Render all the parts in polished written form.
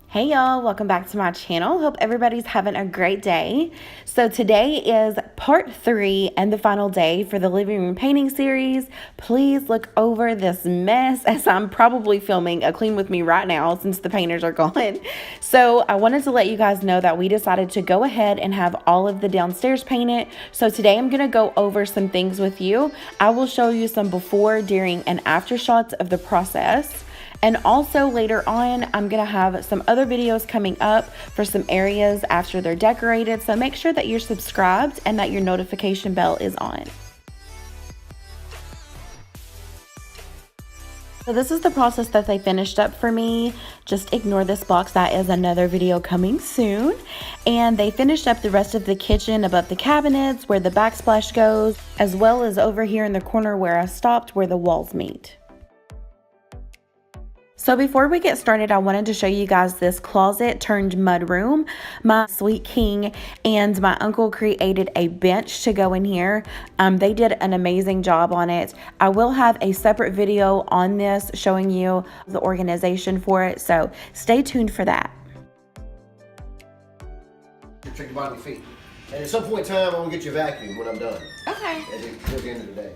Hey y'all, welcome back to my channel. Hope everybody's having a great day. So today is part 3 and the final day for the living room painting series. Please look over this mess as I'm probably filming a clean with me right now since the painters are gone. So I wanted to let you guys know that we decided to go ahead and have all of the downstairs painted. So today I'm going to go over some things with you. I will show you some before, during, and after shots of the process. And also later on, I'm going to have some other videos coming up for some areas after they're decorated. So make sure that you're subscribed and that your notification bell is on. So this is the process that they finished up for me. Just ignore this box. That is another video coming soon. And they finished up the rest of the kitchen above the cabinets where the backsplash goes, as well as over here in the corner where I stopped where the walls meet. So before we get started, I wanted to show you guys this closet turned mudroom. My sweet king and my uncle created a bench to go in here. They did an amazing job on it. I will have a separate video on this showing you the organization for it, so stay tuned for that. Check your bottom of your feet. And at some point in time, I'm going to get you a vacuum when I'm done. Okay. At the end of the day.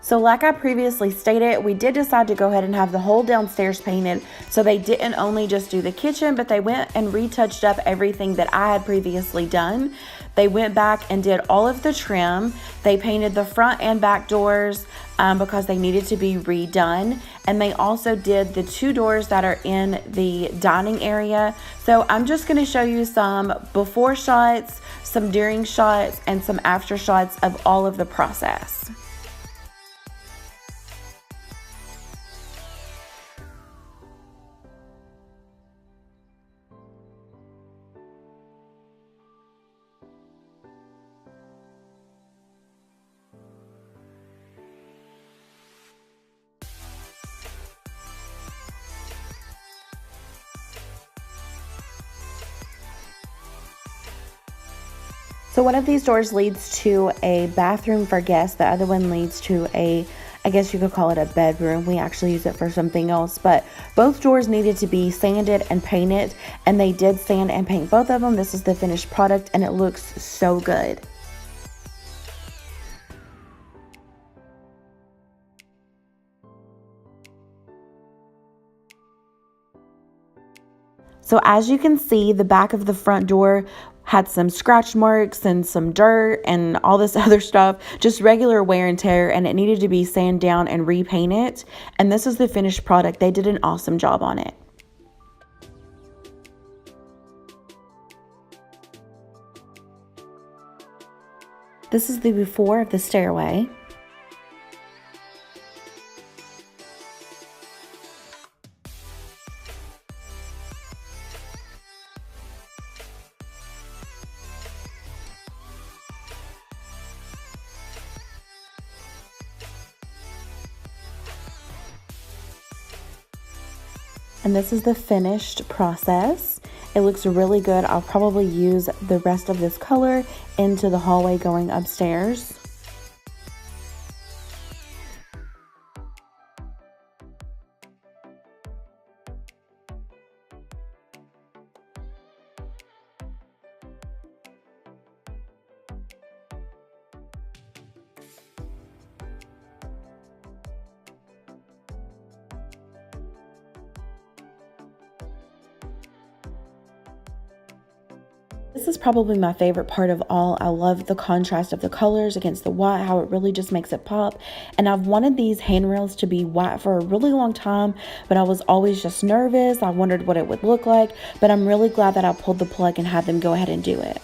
So like I previously stated, we did decide to go ahead and have the whole downstairs painted. So they didn't only just do the kitchen, but they went and retouched up everything that I had previously done. They went back and did all of the trim. They painted the front and back doors because they needed to be redone. And they also did the 2 doors that are in the dining area. So I'm just going to show you some before shots, some during shots, and some after shots of all of the process. So one of these doors leads to a bathroom for guests. The other one leads to I guess you could call it a bedroom. We actually use it for something else, but both doors needed to be sanded and painted, and they did sand and paint both of them. This is the finished product, and it looks so good. So as you can see, the back of the front door had some scratch marks and some dirt and all this other stuff, just regular wear and tear, and it needed to be sanded down and repainted. And this is the finished product. They did an awesome job on it. This is the before of the stairway. And this is the finished process. It looks really good. I'll probably use the rest of this color into the hallway going upstairs. This is probably my favorite part of all. I love the contrast of the colors against the white, how it really just makes it pop. And I've wanted these handrails to be white for a really long time, but I was always just nervous. I wondered what it would look like, but I'm really glad that I pulled the plug and had them go ahead and do it.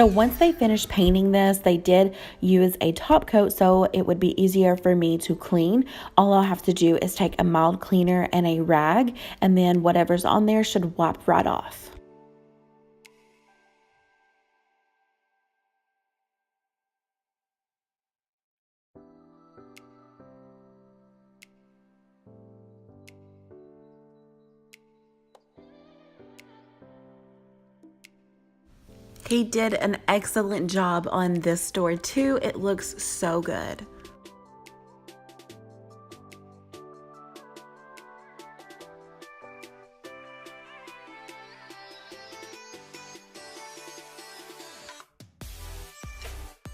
So once they finished painting this, they did use a top coat so it would be easier for me to clean. All I'll have to do is take a mild cleaner and a rag, and then whatever's on there should wipe right off. He did an excellent job on this store too. It looks so good.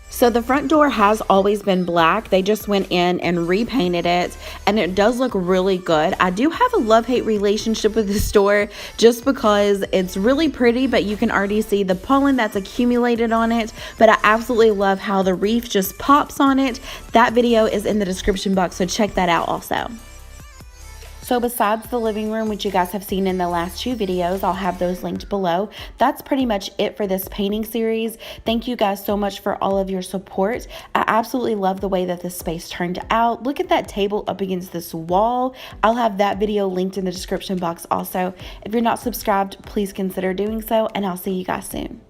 So the front door has always been black. They just went in and repainted it, and it does look really good. I do have a love-hate relationship with this store just because it's really pretty, but you can already see the pollen that's accumulated on it. But I absolutely love how the reef just pops on it. That video is in the description box, so check that out also. So besides the living room, which you guys have seen in the last 2 videos, I'll have those linked below. That's pretty much it for this painting series. Thank you guys so much for all of your support. I absolutely love the way that this space turned out. Look at that table up against this wall. I'll have that video linked in the description box also. If you're not subscribed, please consider doing so, and I'll see you guys soon.